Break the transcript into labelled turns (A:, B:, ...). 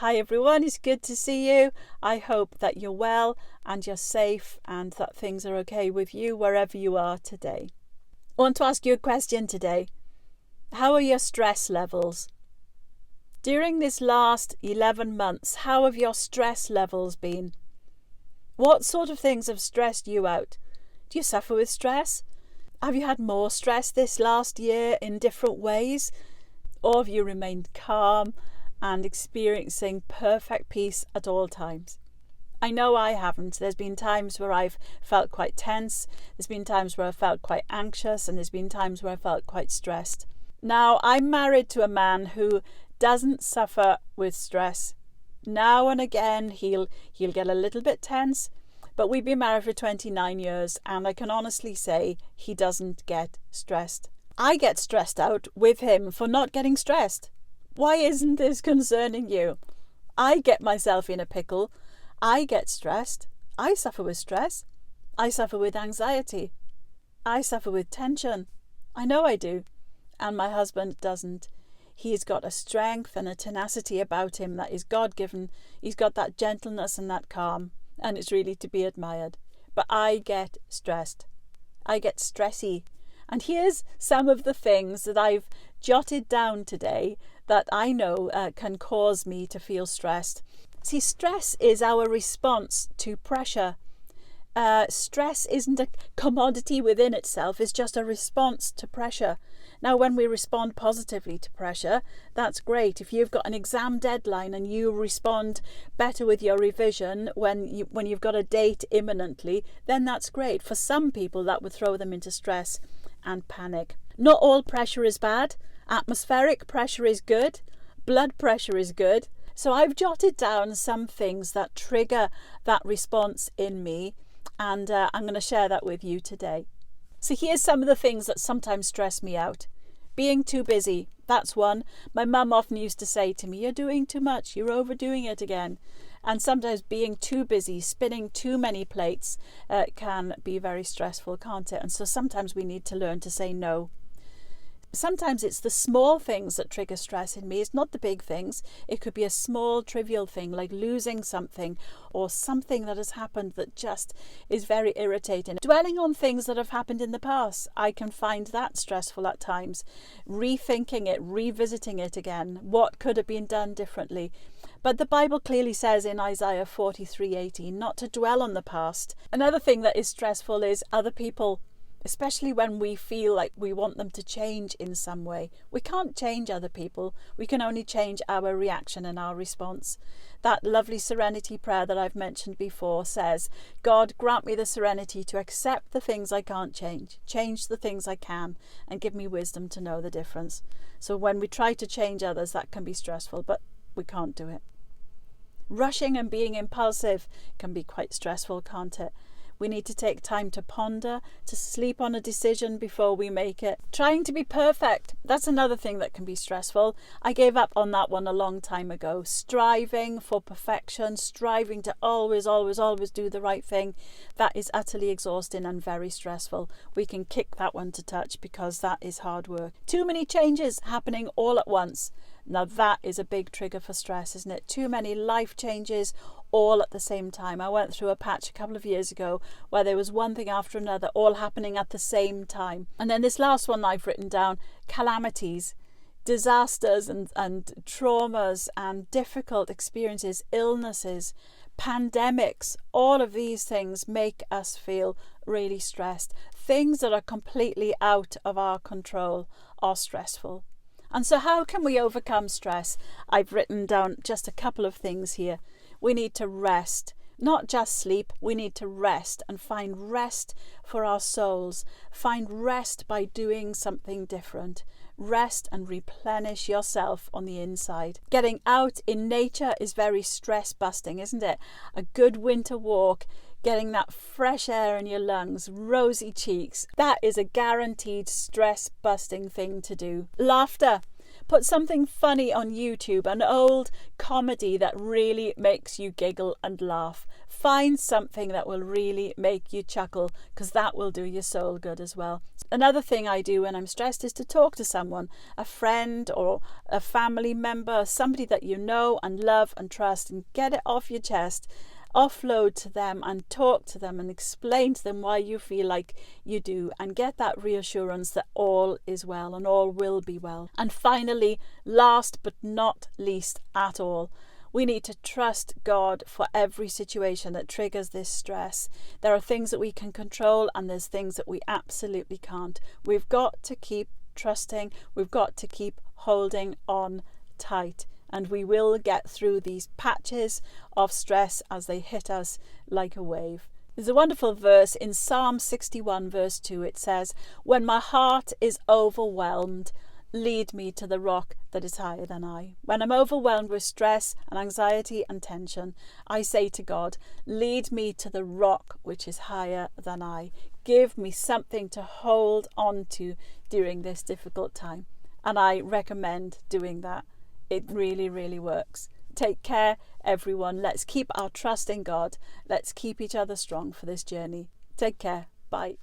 A: Hi everyone, it's good to see you. I hope that you're well and you're safe and that things are okay with you wherever you are today. I want to ask you a question today. How are your stress levels? During this last 11 months, how have your stress levels been? What sort of things have stressed you out? Do you suffer with stress? Have you had more stress this last year in different ways? Or have you remained calm and experiencing perfect peace at all times? I know I haven't. There's been times where I've felt quite tense. There's been times where I felt quite anxious, and there's been times where I felt quite stressed. Now, I'm married to a man who doesn't suffer with stress. Now and again, he'll get a little bit tense, but we've been married for 29 years, and I can honestly say he doesn't get stressed. I get stressed out with him for not getting stressed. Why isn't this concerning you? I get myself in a pickle. I get stressed. I suffer with stress. I suffer with anxiety. I suffer with tension. I know I do. And my husband doesn't. He's got a strength and a tenacity about him that is God-given. He's got that gentleness and that calm, and it's really to be admired. But I get stressed. I get stressy. And here's some of the things that I've jotted down today that I know can cause me to feel stressed. See, stress is our response to pressure. Stress isn't a commodity within itself, it's just a response to pressure. Now, when we respond positively to pressure, that's great. If you've got an exam deadline and you respond better with your revision when you've got a date imminently, then that's great. For some people, that would throw them into stress and panic. Not all pressure is bad. Atmospheric pressure is good. Blood pressure is good. So I've jotted down some things that trigger that response in me, and I'm going to share that with you today. So here's some of the things that sometimes stress me out. Being too busy, that's one. My mum often used to say to me, "You're doing too much, you're overdoing it again." And sometimes being too busy, spinning too many plates can be very stressful, can't it? And so sometimes we need to learn to say no. Sometimes it's the small things that trigger stress in me. It's not the big things. It could be a small trivial thing like losing something or something that has happened that just is very irritating. Dwelling on things that have happened in the past, I can find that stressful at times. Rethinking it, revisiting it again. What could have been done differently? But the Bible clearly says in Isaiah 43:18 not to dwell on the past. Another thing that is stressful is other people. Especially when we feel like we want them to change in some way. We can't change other people. We can only change our reaction and our response. That lovely serenity prayer that I've mentioned before says, "God, grant me the serenity to accept the things I can't change the things I can, and give me wisdom to know the difference." So when we try to change others, that can be stressful, but we can't do it. Rushing and being impulsive can be quite stressful, can't it? We need to take time to ponder, to sleep on a decision before we make it. Trying to be perfect, that's another thing that can be stressful. I gave up on that one a long time ago. Striving for perfection, striving to always do the right thing, that is utterly exhausting and very stressful. We can kick that one to touch because that is hard work. Too many changes happening all at once. Now that is a big trigger for stress, isn't it? Too many life changes all at the same time. I went through a patch a couple of years ago where there was one thing after another all happening at the same time. And then this last one I've written down, calamities, disasters and traumas and difficult experiences, illnesses, pandemics, all of these things make us feel really stressed. Things that are completely out of our control are stressful. And so how can we overcome stress? I've written down just a couple of things here. We need to rest, not just sleep. We need to rest and find rest for our souls. Find rest by doing something different. Rest and replenish yourself on the inside. Getting out in nature is very stress busting, isn't it? A good winter walk, getting that fresh air in your lungs, rosy cheeks, that is a guaranteed stress busting thing to do. Laughter. Put something funny on YouTube, an old comedy that really makes you giggle and laugh. Find something that will really make you chuckle, because that will do your soul good as well. Another thing I do when I'm stressed is to talk to someone, a friend or a family member, somebody that you know and love and trust, and get it off your chest. Offload to them and talk to them and explain to them why you feel like you do, and get that reassurance that all is well and all will be well. And finally, last but not least at all, we need to trust God for every situation that triggers this stress. There are things that we can control and there's things that we absolutely can't. We've got to keep trusting. We've got to keep holding on tight. And we will get through these patches of stress as they hit us like a wave. There's a wonderful verse in Psalm 61 verse 2. It says, "When my heart is overwhelmed, lead me to the rock that is higher than I." When I'm overwhelmed with stress and anxiety and tension, I say to God, lead me to the rock which is higher than I. Give me something to hold on to during this difficult time. And I recommend doing that. It really, really works. Take care, everyone. Let's keep our trust in God. Let's keep each other strong for this journey. Take care. Bye.